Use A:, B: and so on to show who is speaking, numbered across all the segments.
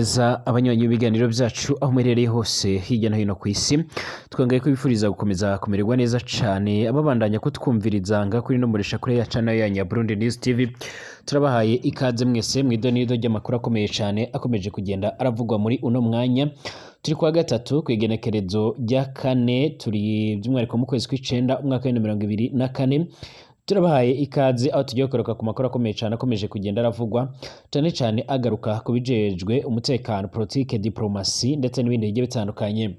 A: neza abanywanyi b'ibiganiro byacu aho muherereye hose hirya no hino ku isi twangaye ko bifuriza gukomeza kumererwa neza cyane ababandanya kutwumviriza nga kuri no muresha kure ya channel ya Burundi News TV turabahaye ikaze mwese mwidonido ry'amakuru akomeye cyane akomeje kugenda aravugwa muri uno mwanya turi kwa gatatu kwegenekerezo rya kane turi by'umwariko mu kwezi kw'icenda umwaka wa 2024 turabahaye ikaze aho tugiye kugaruka ku makuru akomeye cyane akomeje kugenda aravugwa cyane cyane agaruka kubijejwe umutekano politique diplomasi ndetse n'ibindi bigiye bitandukanye.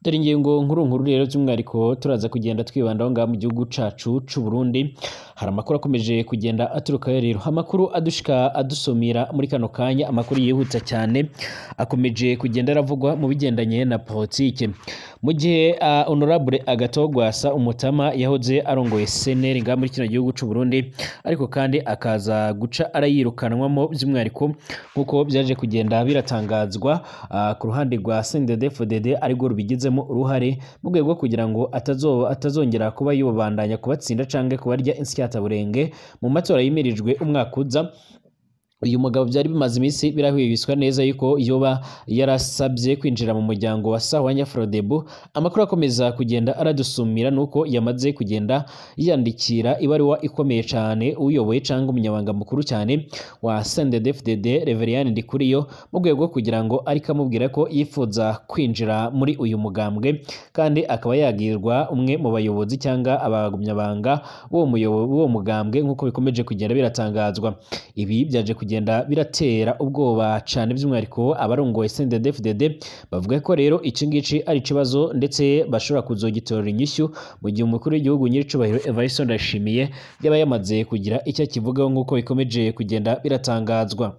A: Dore ingingo nkuru rero by'umwariko turaza kugenda twibandaho ngaha mu gihugu cacu c'u Burundi hari amakuru akomeje kugenda aturukayo rero amakuru adushika adusomira muri kano kanya amakuru yihuta cyane akomeje kugenda aravugwa mu bigendanye na politique mu gihe honorable Agatogwasa umutama yahoze arongoye CNL ngaha muri kino gihugu c'u Burundi ariko kandi akaza guca arayirukanwamo by'umwariko nkuko byaje kugenda biratangazwa ku ruhande rwa CNDD-FDD ariko rubigizemo uruhare mu rwego kugira ngo atazongera kuba yobandanya kubatsinda canke kubarya insyataburenge mu matora yimirijwe umwaka uza. Uyu mugabo byari bimaze iminsi birahwibiswa neza yuko yoba yarasabye kwinjira mu muryango wa Sahwanya Frodebu. Amakuru akomeza kugenda aradusumira nuko yamaze kugenda yandikira ibaruwa ikomeye cyane uyoboye cyangwa umunyabanga mukuru cyane wa CNDD-FDD Reverien Ndikuriyo mu rwego kugira ngo ariko amubwira ko yifuza kwinjira muri uyu mugambwe kandi akaba yagirwa umwe mu bayobozi cyangwa abagumyabanga bo mugambwe nkuko bikomeje kugenda biratangazwa. Ibi byaje kugenda biratera ubwoba cyane by'umwariko abarongoye CNDD-FDD bavuga ko rero iki ngici ari ikibazo ndetse bashobora kuzogitorera inyishyu mu gihe umukuru w'igihugu nyiricubahiro Evariste Ndayishimiye yaba yamaze kugira icyo kivugaho nk'uko bikomeje kugenda biratangazwa.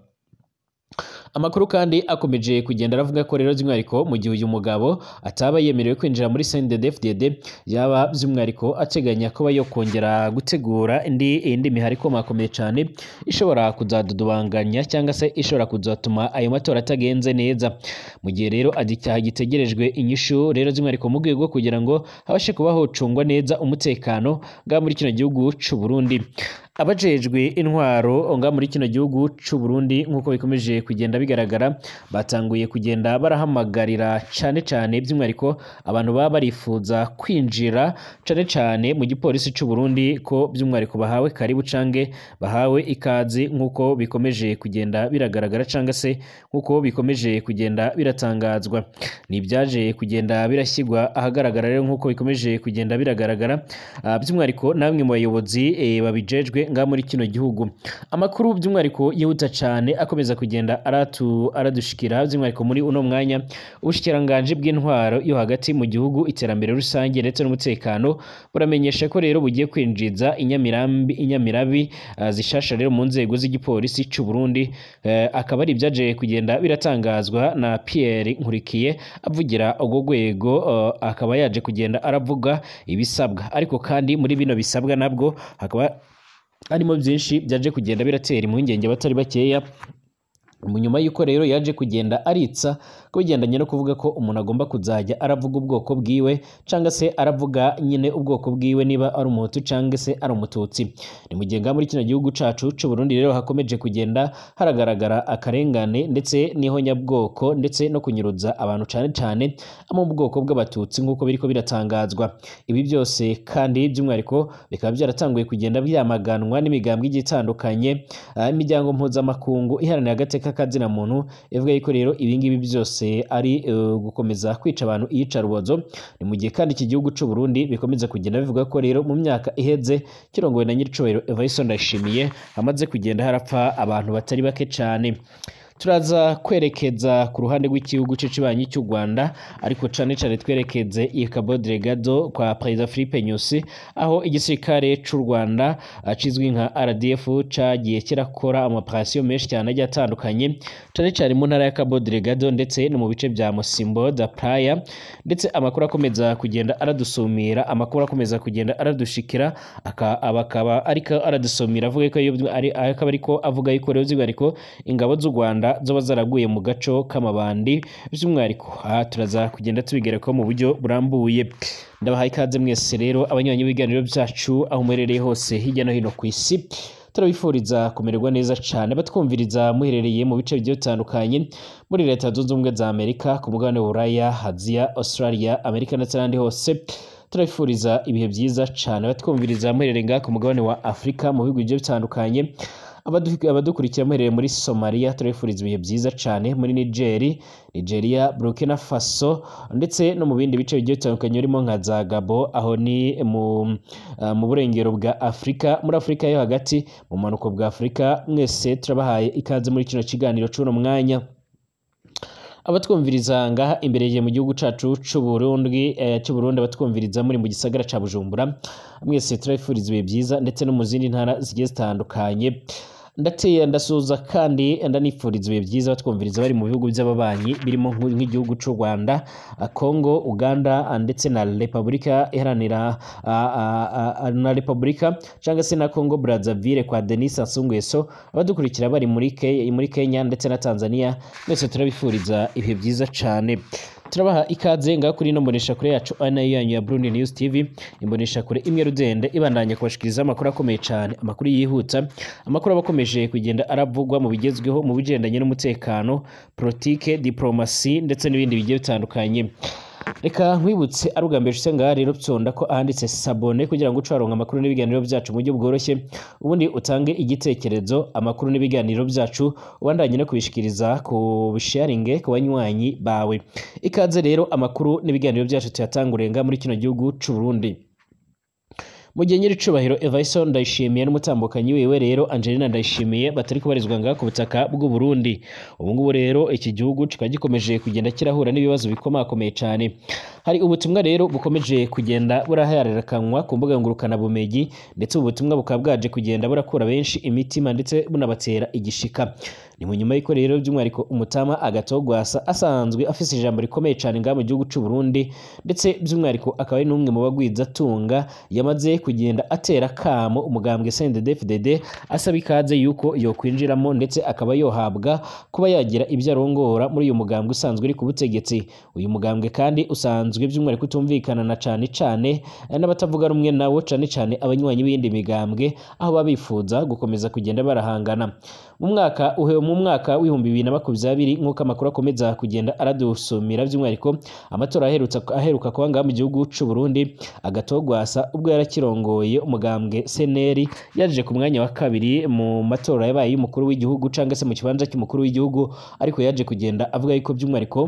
A: Amakuru kandi akomeje kugenda aravuga ko rero by'umwariko mu gihe uyu mugabo ataba yemerewe kwinjira muri CNDD-FDD yaba by'umwariko ateganya ko bayo kongera gutegura indi mihariko makomeye cyane ishobora kuzadudubanganya cyangwa se ishobora kuzatuma ayo matora atagenze neza. Mu gihe rero gitegerejwe inyishu rero by'umwariko mu rwego kugira ngo habashe kubaho cungwa neza umutekano nga muri kino gihugu c'u Burundi. Abajejwe intwaro nga muri kino gihugu c'u Burundi nkuko bikomeje kugenda bigaragara batanguye kugenda barahamagarira cyane by'umwariko abantu baba barifuza kwinjira cyane mu gipolisi c'u Burundi ko by'umwariko bahawe karibu cange bahawe ikazi nkuko bikomeje kugenda biragaragara cyangwa se nkuko bikomeje kugenda biratangazwa. Nibyaje kugenda birashyirwa ahagaragara rero nkuko bikomeje kugenda biragaragara by'umwariko namwe mu bayobozi babijejwe nga muri kino gihugu. Amakuru by'umwariko yihuta cyane akomeza kugenda aradushikira by'umwariko muri uno mwanya ubushikiranganje bw'intwaro yo hagati mu gihugu iterambere rusange ndetse n'umutekano buramenyesha ko rero bugiye kwinjiza inyamirabi zishasha rero mu nzego z'igipolisi c'u Burundi. Akaba ari byaje kugenda biratangazwa na Pierre Nkurikiye avugira ubwo rwego akaba yaje kugenda aravuga ibisabwa ariko kandi muri bino bisabwa nabwo hakaba harimo byinshi byaje kugenda biratera impungenge batari bakeya nyuma yuko rero yaje kugenda aritsa ko bigendanye no kuvuga ko umuntu agomba kuzajya aravuga ubwoko bwiwe cyangwa se aravuga nyine ubwoko bwiwe niba ari umuhutu cyangwa se ari umututsi. Ni mu gihe nga muri kino gihugu cacu c'u Burundi rero hakomeje kugenda haragaragara akarengane ndetse n'ihonyabwoko ndetse no kunyuruza abantu cyane amo mu bwoko bw'abatutsi nkuko biriko biratangazwa. Ibi byose kandi by'umwariko bikaba byaratanguye kugenda byamaganwa n'imigambwe igitandukanye imiryango mpuzamakungu iharanira agateka kazina muntu ivuga yuko rero ibingibi byose ari gukomeza kwica abantu iyicarubozo. Ni mu gihe kandi iki gihugu c'u Burundi bikomeza kugenda bivuga ko rero mu myaka iheze kirongowe na nyiricubahiro Evariste Ndayishimiye hamaze kugenda harapfa abantu batari bake cyane. Turaza kwerekeza ku ruhande rw'igihugu c'ibanyi cy'u Rwanda ariko cyane twerekeze i Cabo Delgado kwa President Philippe Nyusi aho igisirikare c'u Rwanda cizwi nka RDF cagiye kirakora amaoperation menshi cyane agiye atandukanye cyane mu ntara ya Cabo Delgado ndetse no mu bice bya Musimbo da Praia ndetse amakuru akomeza kugenda aradusumira amakuru akomeza kugenda aradushikira akaba ariko aradusumira avuga ko ariko avuga yuko rero ariko ingabo z'u Rwanda zoba zaraguye mu gaco k'amabandi by'umwariko turaza kugenda tubigerako mu buryo burambuye. Ndabahaye ikaze mwese rero abanywanyi b'ibiganiro byacu aho muherereye hose hirya no hino ku isi turabifuriza kumererwa neza cyane batwumviriza muherereye mu bice bigiye bitandukanye muri leta zunze ubumwe za Amerika, ku mugabane wa Buraya, Aziya, Australia, Amerika ndetse n'ahandi hose. Turabifuriza ibihe byiza cyane batwumviriza muherereye ngaha ku mugabane wa Afurika mu bihugu bigiye bitandukanye. Abadukurikira muherereye muri Somalia, turabifuriza ibihe byiza cyane muri Nigeria, Burkina Faso ndetse no mu bindi bice bigiye bitandukanye birimo nka za Gabo, aho ni mu burengero bwa Afurika, muri Afurika yo hagati, mu manuko bwa Afurika. Mwese turabahaye ikaze muri kino kiganiro cy'uno mwanya. Abatwumviriza ngaha imbere mu gihugu cacu c'u Burundi abatwumviriza muri mu gisagara ca Bujumbura, mwese turabifuriza ibihe byiza ndetse no mu zindi ntara zigiye zitandukanye. Ndasuza kandi ndanifuriza ibihe byiza batwumviriza bari mu bihugu by'ababanyi birimo nk'igihugu c'u Rwanda, Congo, Uganda ndetse na Repubulika iharanira na Repubulika cyangwa se na Congo Brazzaville kwa Denis Sassou Nguesso. Abadukurikira bari muri Kenya ndetse na Tanzania, mwese turabifuriza ibihe byiza cyane. Turabaha ikaze ngaha kuri ino mboneshakure yacu nayo yanyu ya Burundi News TV, imboneshakure imwe rudende ibandanya kubashikiriza amakuru akomeye cyane, amakuru yihuta, amakuru abakomeje kugenda aravugwa mu bigezweho mu bigendanye n'umutekano, politike, diplomasi ndetse n'ibindi bigiye bitandukanye. Reka nkwibutse ari ubwa mbere ushyize ngaha rero byonda ko ahanditse sabone kugira ngo ucaronka amakuru n'ibiganiro byacu mu buryo bworoshye, ubundi utange igitekerezo. Amakuru n'ibiganiro byacu ubandanye no kubishikiriza ku bisharinge ku banywanyi bawe. Ikaze rero amakuru n'ibiganiro byacu tuyatangure muri kino gihugu c'u Burundi. Mu gihe nyir'icubahiro Evariste Ndayishimiye n'umutambukanyi wiwe rero Angelina Ndayishimiye batari kubarizwa ngaha ku butaka bw'u Burundi, ubu ngubu rero iki gihugu kikaba gikomeje kugenda kirahura n'ibibazo bikomakomeye cyane. Hari ubutumwa rero bukomeje kugenda burahayarerekanwa ku mbuga ngurukanabumenyi, ndetse ubu butumwa bukaba bwaje kugenda burakura benshi imitima ndetse bunabatera igishika. Ni mu nyuma y'iko rero by'umwihariko Umutama Agatogwasa asanzwe afise ijambo rikomeye cyane ngaha mu gihugu c'u Burundi, ndetse by'umwihariko akaba ari n'umwe mu bagwizatunga yamaze kugenda atera kamo umugambwe CNDD-FDD asaba ikaze yuko yokwinjiramo ndetse akaba yohabwa kuba yagira ibyo arongora muri uyu mugambwe usanzwe uri ku butegetsi. Uyu mugambwe kandi usanzwe by'umwihariko utumvikana na cyane n'abatavuga rumwe nawo, cyane abanywanyi b'indi migambwe, aho babifuza gukomeza kugenda barahangana. Mu mwaka w'ibihumbi 2020 nk'uko amakuru akomeza kugenda aradusumira, by'umwihariko amatora aheruka kuba ngaha mu gihugu c'u Burundi, Agatogwasa ubwo yarakirongoye umugambwe CNL yaje ku mwanya wa kabiri mu matora yabaye y'umukuru w'igihugu cyangwa se mu kibanza cy'umukuru w'igihugu, ariko yaje kugenda avuga yuko by'umwihariko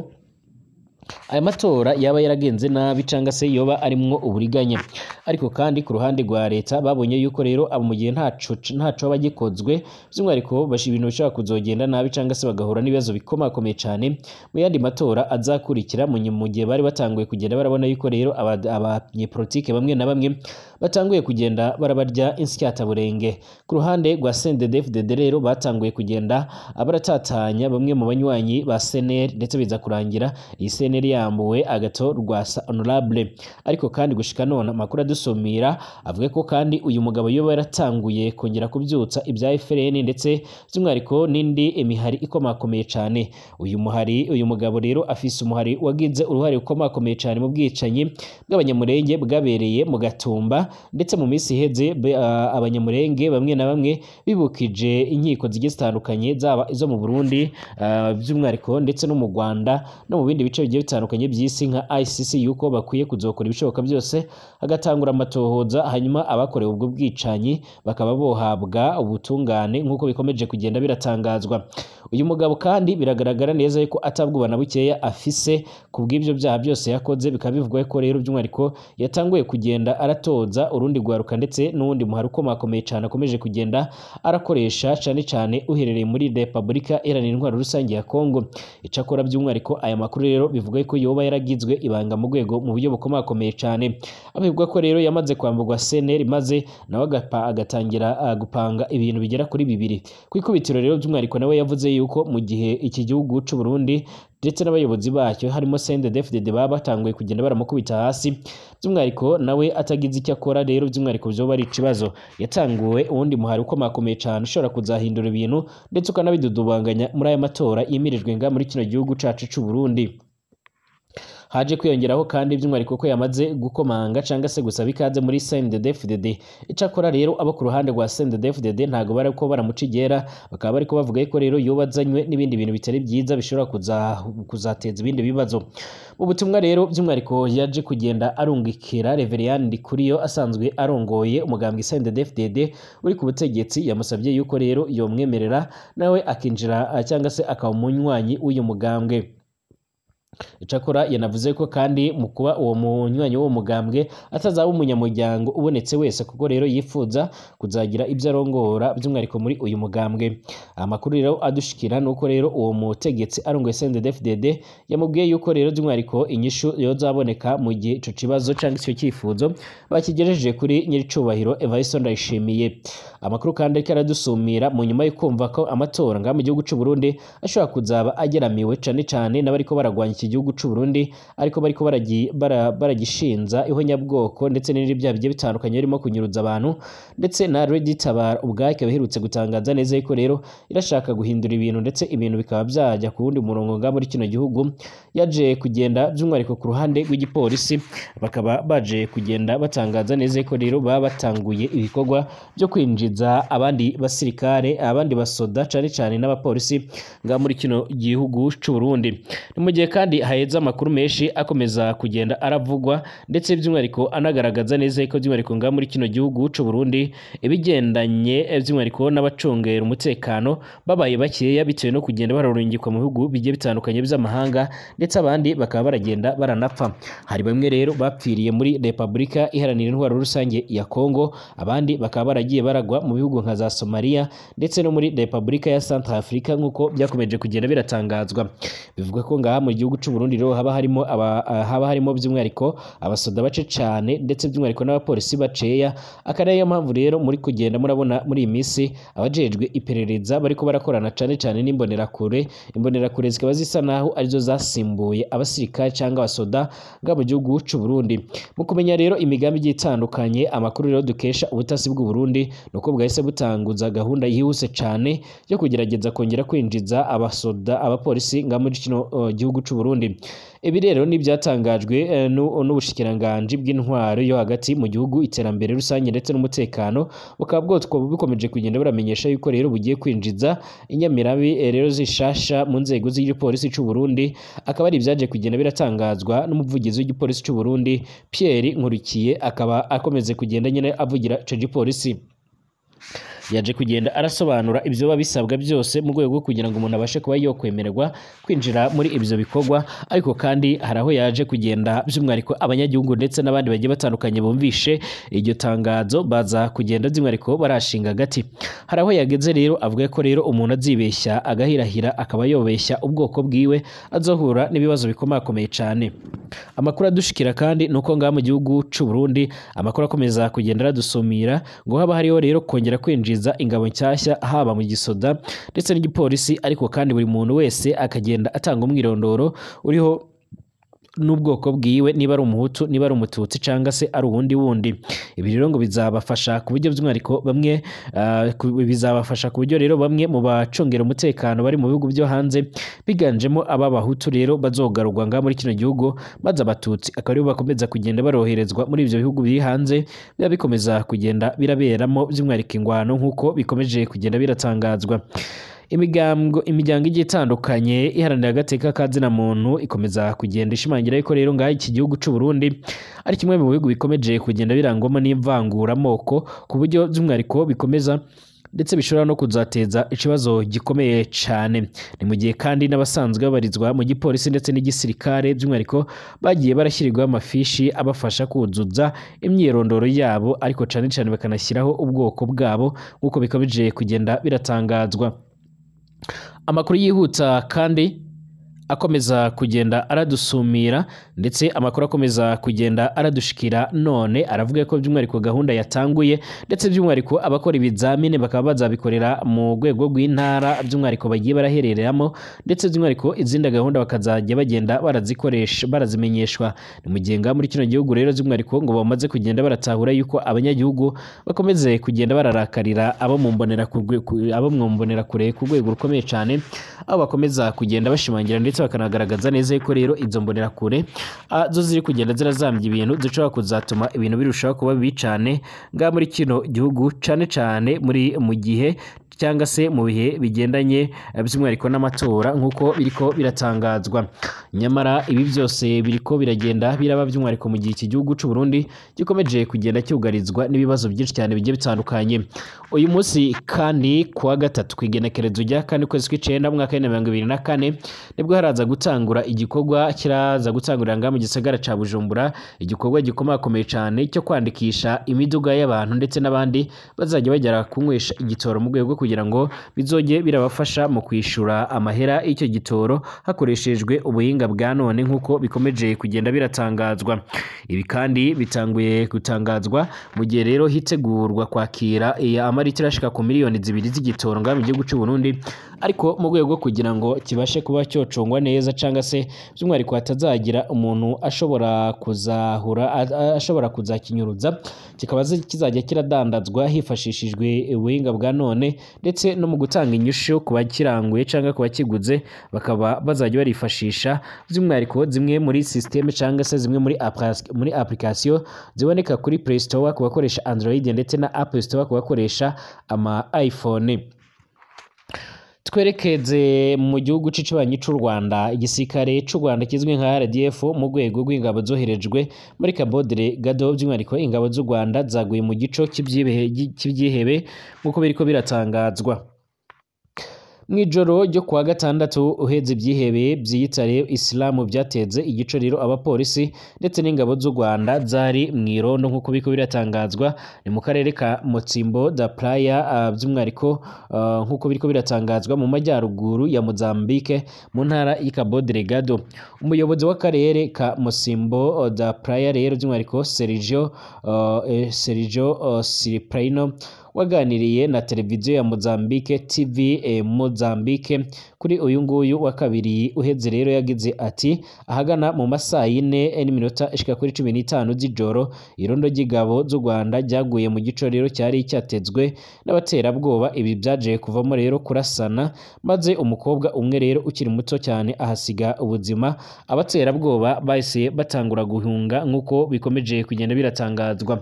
A: aya matora yaba yaragenze nabi cyangwa se yoba arimwo uburiganya. Ariko kandi ku ruhande rwa leta babonye yuko rero abo mu gihe ntaco bagikozwe, by'umwihariko ibintu bishobora kuzogenda nabi cyangwa se bagahura n'ibibazo bikomakomeye cyane mu yandi matora azakurikira, mu gihe bari batanguye kugenda barabona yuko rero abanyepolitike bamwe na bamwe batanguye kugenda barabarya insyataburenge. Ku ruhande rwa CNDD-FDD rero batanguye kugenda baratatanya bamwe mu banywanyi ba CNL, ndetse biza kurangira iyi CNL yambuwe Agatogwasa Honorable. Ariko kandi gushika none amakuru adusomira avuga ko kandi uyu mugabo yoba yaratanguye kongera kubyutsa ibya FRN ndetse by'umwihariko n'indi imihari ikomakomeye cyane. Uyu mugabo rero afise umuhari wagize uruhare ukomakomeye cyane mu bwicanyi bw'abanyamurenge bwabereye mu Gatumba, ndetse mu minsi iheze abanyamurenge bamwe na bamwe bibukije inkiko zigiye zitandukanye, zaba izo mu Burundi by'umwihariko ndetse no mu Rwanda no mu bindi bice bigiye bitandukanye by'isi nka ICC yuko bakwiye kuzokora ibishoboka byose hagatangura amatohoza, hanyuma abakorewe ubwo bwicanyi bakaba bohabwa ubutungane nk'uko bikomeje kugenda biratangazwa. Uyu mugabo kandi biragaragara neza yuko atabwubana bukeya afise ku bw'ibyo byaha byose yakoze, bikaba bivugwa ko rero by'umwihariko yatanguye kugenda aratoza urundi rwaruka ndetse n'uwundi muhari ukomakomeye cyane akomeje kugenda arakoresha cyane uherereye muri Repubulika Iharanira Intwaro Rusange ya Congo. Icakora by'umwihariko aya makuru rero bivuga ko yoba yaragizwe ibanga mu buryo bukomakomeye cyane, abivuga ko rero yamaze kwamburwa CNL maze nawe agatangira gupanga ibintu bigera kuri 2. Ku ikubitiro rero by'umwihariko nawe yavuze yuko mu gihe iki gihugu c'u Burundi ndetse n'abayobozi bacyo harimo CNDD-FDD baba batanguye kugenda baramukubita hasi, by'umwihariko nawe atagize icyo akora rero by'umwihariko byoba ari ikibazo. Yatanguwe uwundi muhari ukomakomeye cyane ushobora kuzahindura ibintu ndetse ukanabidudubanganya muri aya matora yimirijwe nga muri kino gihugu cacu c'u Burundi. haje kwiyongeraho kandi by'umwihariko ko yamaze gukomanga cyangwa se gusaba ikaze muri CNDD-FDD. Icakora rero abo ku ruhande rwa CNDD-FDD ntago bari ko baramucigera, bakaba bari ko bavuga ko rero yobazanywe n'ibindi bintu bitari byiza bishobora kuzateza ibindi bibazo. Mu butumwa rero by'umwihariko yaje kugenda arungikira Reverien Ndikuriyo asanzwe arongoye umugambwe CNDD-FDD uri ku butegetsi, yamusabye yuko rero yomwemerera nawe akinjira cyangwa se akaba umunywanyi w'uyu mugambwe. Icakora yanavuze ko kandi mu kuba uwo munywanyi w'uwo mugambwe atazaba umunyamuryango ubonetse wese, kuko rero yifuza kuzagira ibyo arongora by'umwihariko muri uyu mugambwe. Amakuru rero adushikira nuko rero uwo mutegetsi arongoye CNDD-FDD yamubwiye yuko rero by'umwihariko inyishu yozaboneka mu gihe ico kibazo cyangwa icyo cyifuzo bakigejeje kuri nyiricubahiro Evariste Ndayishimiye. Amakuru kandi ariko aradusumira mu nyuma yo kumva ko amatora nga mu gihugu cy'u Burundi ashobora kuzaba ageramiwe cyane n'abariko baragwanya iki gihugu cy'u Burundi, ariko bariko baragishinza ihonyabwoko ndetse n'ibindi byaha bigiye bitandukanye birimo kunyuruza abantu, ndetse na Red Tabara ubwayo ikaba iherutse gutangaza neza yuko rero irashaka guhindura ibintu ndetse ibintu bikaba byajya ku wundi murongo nga muri kino gihugu. Yaje kugenda by'umwihariko ku ruhande rw'igipolisi bakaba baje kugenda batangaza neza yuko rero baba batanguye ibikorwa byo kwinjiza abandi basirikare, abandi basoda cyane n'abapolisi nga muri kino gihugu cy'u Burundi. Ni mu gihe kandi haheze amakuru menshi akomeza kugenda aravugwa ndetse by'umwihariko anagaragaza neza ko by'umwihariko nga muri kino gihugu cy'u Burundi ibigendanye by'umwihariko n'abacungera umutekano babaye bakeya bitewe no kugenda bararungikwa mu bihugu bigiye bitandukanye by'amahanga, ndetse abandi bakaba baragenda baranapfa. Hari bamwe rero bapfiriye muri Repubulika Iharanira Intwaro Rusange ya Kongo, abandi bakaba baragiye baragwa mu bihugu nka za Somalia ndetse no muri Repubulika ya Centrafrica nk'uko byakomeje kugenda biratangazwa. Bivuga ko ngaha mu gihugu cy'u Burundi rero haba harimo by'umwihariko abasoda bace cyane ndetse by'umwihariko n'abapolisi baceya. Akariyo mpamvu rero muri kugenda murabona muri iyi minsi abajejwe iperereza bariko barakorana cyane n'imbonerakure. Imbonerakure zikaba zisa naho arizo zasimbuye abasirikare cyangwa abasoda nga mu gihugu cy'u Burundi. Mu kumenya rero imigambi igiye itandukanye, amakuru rero dukesha ubutasi bw'u Burundi nuko bwahise butanguza gahunda yihuse cyane yo kugerageza kongera kwinjiza abasoda abapolisi nga muri kino gihugu cy'u Burundi. Ibi rero ni byatangajwe n'ubushikiranganje bw'intwaro yo hagati mu gihugu, iterambere rusange ndetse n'umutekano, bukaba bukomeje kugenda buramenyesha yuko rero bugiye kwinjiza inyamirabi rero zishasha mu nzego z'igipolisi cy'u Burundi. Akaba ari ibyaje kugenda biratangazwa n'umuvugizi w'igipolisi cy'u Burundi Pierre Nkurikiye, akaba akomeze kugenda nyine avugira ico gipolisi. Yaje kugenda arasobanura ibyo babisabwa byose mu rwego rwo kugira ngo umuntu abashe kuba yokwemererwa kwinjira muri ibyo bikorwa. Ariko kandi hari aho yaje kugenda by'umwihariko abanyagihugu ndetse n'abandi bagiye batandukanye bumvishe iryo tangazo baza kugenda by'umwihariko barashinga agati. Hari aho yageze rero avuga ko rero umuntu azibeshya agahirahira akaba yobeshya ubwoko bwiwe azohura n'ibibazo bikomakomeye cyane. Amakuru adushikira kandi nuko ngaha mu gihugu cy'u Burundi amakuru akomeza kugenda aradusumira ngo haba hariho rero kongera kwinjira ingabo nshyashya haba mu gisoda ndetse n'igipolisi, ariko kandi buri muntu wese akagenda atanga umwirondoro uriho n'ubwoko bwiwe, niba ari umuhutu, niba ari umututsi cyangwa se ari uwundi wundi. Ibi rero ngo bizabafasha ku buryo by'umwihariko bamwe mu bacungera umutekano bari mu bihugu byo hanze biganjemo ab'abahutu rero bazogarurwa ngaha muri kino gihugu, maze abatutsi akaba aribo bakomeza kugenda baroherezwa muri ibyo bihugu biri hanze, biba bikomeza kugenda biraberamo by'umwihariko ingwano nk'uko bikomeje kugenda biratangazwa. Imiryango igiye itandukanye iharanira agateka ka zina muntu ikomeza kugenda ishimangira yuko rero ngaha iki gihugu cy'u Burundi ari kimwe mu bihugu bikomeje kugenda birangwamo n'imvanguramoko, ku buryo by'umwihariko bikomeza ndetse bishobora no kuzateza ikibazo gikomeye cyane. Ni mu gihe kandi n'abasanzwe babarizwa mu gipolisi ndetse n'igisirikare by'umwihariko bagiye barashyirirwaho amafishi abafasha kuzuza imyirondoro yabo, ariko cyane bakanashyiraho ubwoko bwabo nk'uko bikomeje kugenda biratangazwa. Amakuru yihuta kandi akomeza kugenda aradusumira ndetse amakuru akomeza kugenda aradushikira none aravuga ko by'umwihariko gahunda yatanguye, ndetse by'umwihariko abakora ibizamini bakaba bazabikorera mu rwego rw'intara by'umwihariko bagiye baraherereramo, ndetse by'umwihariko izindi gahunda bakazajya bagenda barazikoresha barazimenyeshwa. Ni mu gihe ngaha muri kino gihugu rero by'umwihariko ngo bamaze kugenda baratahura yuko abanyagihugu bakomeze kugenda bararakarira abo mu mbonerakure ku rwego rukomeye cyane, aho bakomeza kugenda bashimangira ndetse ndetse bakanagaragaza neza ko rero izo mbonerakure zo ziri kugenda zirazambya ibintu zishobora kuzatuma ibintu birushaho kuba bibi cyane nga muri kino gihugu cyane muri mu gihe cyangwa se mu bihe bigendanye by'umwihariko n'amatora nk'uko biriko biratangazwa. Nyamara ibi byose biriko biragenda biraba by'umwihariko mu gihe iki gihugu cy'u Burundi gikomeje kugenda cyugarizwa n'ibibazo byinshi cyane bigiye bitandukanye. Uyu munsi kandi kuwa gatatu kwigenekerezo rya 4 kwezi kw'icenda mu mwaka wa 2024 nibwo haraza gutangura igikorwa kiraza gutangurira nga mu gisagara ca Bujumbura, igikorwa gikomakomeye cyane cyo kwandikisha imiduga y'abantu ndetse n'abandi bazajya bagera kunywesha igitoro mu rwego kugira ngo bizoge birabafasha mu kwishura amahera y'icyo gitoro hakoreshejwe ubuhinga bwa none nk'uko bikomeje kugenda biratangazwa. Ibi kandi bitanguye gutangazwa mu gihe rero hitegurwa kwakira amaritiro ashika ku miliyoni 2 z'igitoro nga mu gihugu cy'u Burundi, ariko mu rwego kugira ngo kibashe kuba cyocongwa neza cyangwa se by'umwihariko hatazagira umuntu ashobora kuzakinyuruza, kikaba kizajya kiradandazwa hifashishijwe ubuhinga bwa none ndetse no mu gutanga inyishu ku bakiranguye cyangwa ku bakiguze, bakaba bazajya barifashisha by'umwihariko zimwe muri systeme cyangwa se zimwe muri application ziboneka kuri Play Store ku bakoresha Android ndetse na Apple Store ku bakoresha ama iPhone. Twerekeze mu gihugu cy'ibanyi cy'u Rwanda. Igisirikare cy'u Rwanda kizwi nka RDF mu rwego rw'ingabo zoherejwe muri Cabo Delgado by'umwihariko ingabo z'u Rwanda zaguye mu gico cy'ibyihebe nk'uko biriko biratangazwa. Mwijoro ryo kuwa gatandatu uheze ibyihebe byiyitare Islamu byateze igico rero abapolisi ndetse n'ingabo z'u Rwanda zari mwirondo nk'uko biriko biratangazwa ni mu karere ka Mocimbo da Praia by'umwihariko nk'uko biriko biratangazwa mu majyaruguru ya Mozambique mu ntara ya Cabo Delgado. Umuyobozi w'akarere ka Mocimbo da Praia rero by'umwihariko Sergio Cipriano waganiriye na televiziyo ya Mozambique TV Mozambique kuri uyu nguyu wa kabiri uheze rero yagize ati ahagana mu masaa 4:15 ishika kuri 15 z'ijoro irondo ry'ingabo z'u Rwanda ryaguye mu gico rero cyari cyatezwe n'abaterabwoba. Ibi byaje kuvamo rero kurasana maze umukobwa umwe rero ukiri muto cyane ahasiga ubuzima. Abaterabwoba bahise batangura guhunga nk'uko bikomeje kugenda biratangazwa.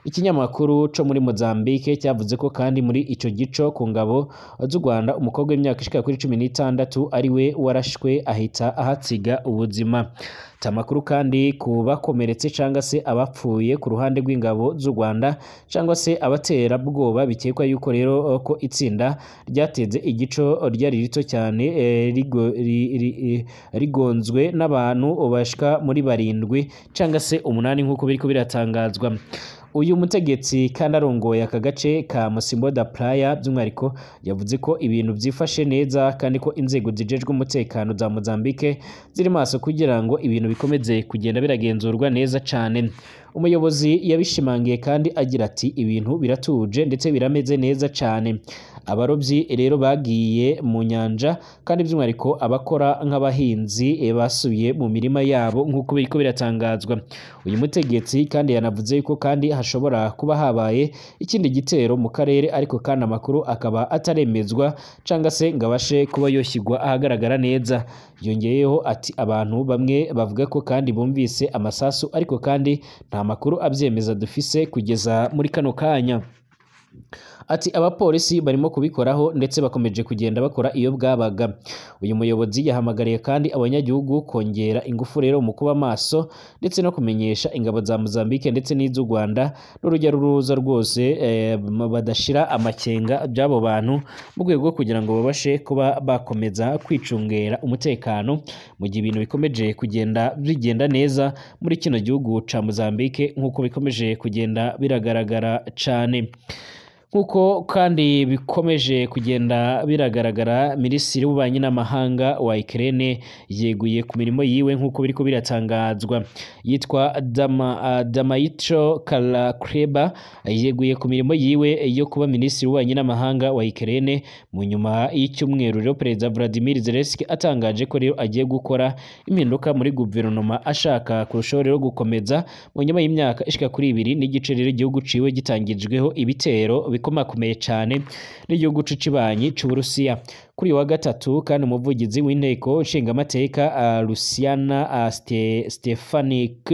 A: Ikinyamakuru cyo muri Mozambique cyavuze ko kandi muri ico gico ku ngabo z'u Rwanda umukobwa w'imyaka ishika kuri 16 ari we warashwe ahita ahatsiga ubuzima. Tamakuru kandi ku bakomeretse cyangwa se abapfuye ku ruhande rw'ingabo z'u Rwanda cyangwa se abaterabwoba bikekwa yuko rero ko itsinda ryateze igico ryari rito cyane rigonzwe n'abantu bashika muri 7 cyangwa se 8 nk'uko biriko biratangazwa. Uyu mutegetsi kandi arongoye aka gace ka Mocimbo da Praia by'umwihariko yavuze ko ibintu byifashe neza kandi ko inzego zijejwe umutekano za Mozambique ziri maso kugira ngo ibintu bikomeze kugenda biragenzurwa neza cyane. Umuyobozi yabishimangiye kandi agira ati ibintu biratuje ndetse birameze neza cyane. Abarobyi rero bagiye mu nyanja kandi by'umwihariko abakora nk'abahinzi basubiye mu mirima yabo nk'uko biriko biratangazwa. Uyu mutegetsi kandi yanavuze ko kandi hashobora kuba habaye ikindi gitero mu karere, ariko kandi amakuru akaba ataremezwa cyangwa se ngo abashe kuba yoshyirwa ahagaragara neza. Yongeyeho ati abantu bamwe bavuga ko kandi bumvise amasasu, ariko kandi nta makuru abyemeza dufise kugeza muri kano kanya. Ati abapolisi barimo kubikoraho ndetse bakomeje kugenda bakora iyo bwabaga. Uyu muyobozi yahamagariye kandi abanyagihugu kongera ingufu rero mu kuba maso ndetse no kumenyesha ingabo za Mozambique ndetse n'iz'u Rwanda n'urujya ruruza rwose badashira amakenga by'abo bantu mu rwego kugira ngo babashe kuba bakomeza kwicungera umutekano mu gihe ibintu bikomeje kugenda bigenda neza muri kino gihugu ca Mozambique nk'uko bikomeje kugenda biragaragara cyane. Nkuko kandi bikomeje kugenda biragaragara, Minisitiri w'Ububanyi n'Amahanga wa Ukraine yeguye ku mirimo yiwe nkuko biriko biratangazwa. Yitwa Dmytro Kuleba yeguye ku mirimo yiwe yo kuba Minisitiri w'Ububanyi n'Amahanga wa Ukraine mu nyuma y'icyumweru rero Perezida Vladimir Zelensky atangaje ko rero agiye gukora impinduka muri guverinoma ashaka kurushaho rero gukomeza mu nyuma y'imyaka ishika kuri 2 n'igice rero igihugu ciwe gitangijweho ibitero bikomakomeye cyane n'igihugu cibanyi c'Uburusiya. Kuri wa gatatu kandi umuvugizi w'inteko nshingamateka Luciana Stefanik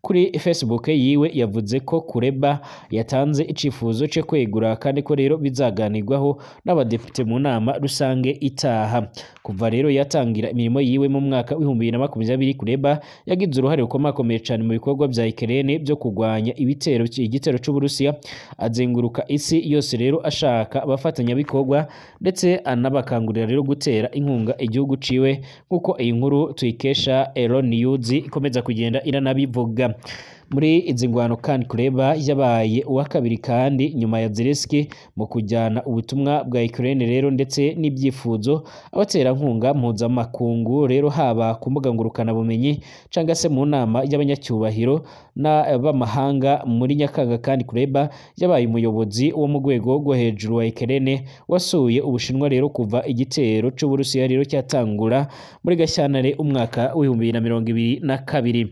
A: kuri Facebook yiwe yavuze ko Kuleba yatanze icifuzo cyo kwegura kandi ko rero bizaganirwaho n'abadepite mu nama rusange itaha. Kuva rero yatangira imirimo yiwe mu mwaka w'2020 Kuleba yagize uruhare rukomakomeye cyane mu bikorwa bya Ukraine byo kugwanya igitero c'Uburusiya, azenguruka isi yose rero ashaka abafatanya bikorwa ndetse anabakangurira rero gutera inkunga igihugu ciwe, nkuko iyi nkuru tuyikesha Euronews ikomeza kugenda iranabivuga. Muri izi ngwano kandi Kuleba yabaye uwa kabiri kandi nyuma ya Zelensky mu kujyana ubutumwa bwa Ukraine rero ndetse n'ibyifuzo abaterankunga mpuzamakungu rero haba ku mbuga ngurukana bumenyi cyangwa se mu nama y'abanyacyubahiro n'abamahanga. Muri Nyakanga kandi Kuleba yabaye umuyobozi wo mu rwego rwo hejuru wa Ukraine wasuye Ubushinwa rero kuva igitero c'Uburusiya rero cyatangura muri Gashyantare umwaka w'2022.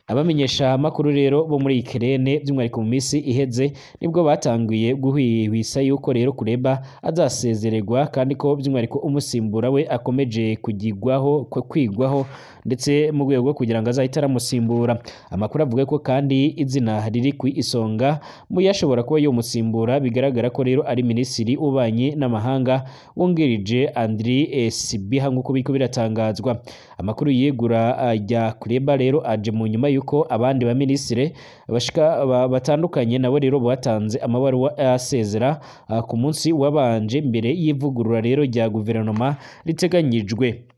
A: Abamenyesha amakuru rero bo muri Ukraine by'umwihariko mu minsi iheze nibwo batanguye guhwihwisa yuko rero Kuleba azasezererwa kandi ko by'umwihariko umusimbura we akomeje kwigwaho ndetse mu rwego kugira ngo azahita aramusimbura. Amakuru avuga ko kandi izina riri ku isonga mu yashobora kuba yo musimbura bigaragara ko rero ari minisitiri ubanye n'amahanga wungirije Andriy Sybiha nk'uko biko biratangazwa. Amakuru yegura ya Kuleba rero aje mu nyuma yuko abandi ba ministre batandukanye nabo rero batanze amabaruwa asezera ku munsi wabanje mbere y'ivugurura rero rya guverinoma riteganyijwe.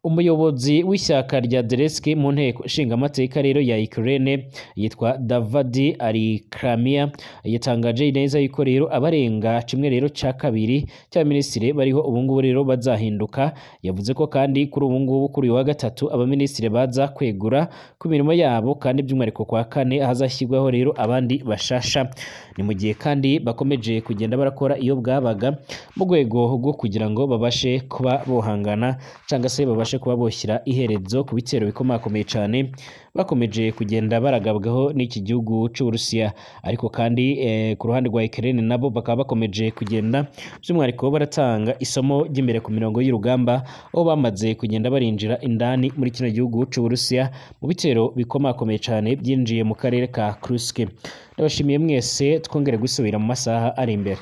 A: Umuyobozi w'ishyaka rya Zelensky mu nteko nshingamateka rero ya Ukraine yitwa Davidi Alikramia yatangaje neza yuko rero abarenga kimwe rero ca kabiri cya minisitiri bariho ubungubu rero bazahinduka. Yavuze ko kandi kuri ubungubu kuri wa gatatu abaminisitiri baza kwegura ku mirimo yabo kandi by'umwihariko kwa kane hazashyirwaho rero abandi bashasha. Ni mu gihe kandi bakomeje kugenda barakora iyo bwabaga mu rwego rwo kugira ngo babashe kuba bohangana cyangwa se babashe kuba boshyira iherezo ku bitero bikomakomeye cyane bakomeje kugenda baragabwaho n'iki gihugu c'Uburusiya. Ariko kandi ku ruhande rwa Ukraine nabo bakaba bakomeje kugenda by'umwihariko baratanga isomo ry'imbere ku mirongo y'urugamba aho bamaze kugenda barinjira indani muri kino gihugu c'Uburusiya mu bitero bikomakomeye cyane byinjiye mu karere ka Kursk. Ndabashimiye mwese, twongere gusubira mu masaha ari imbere.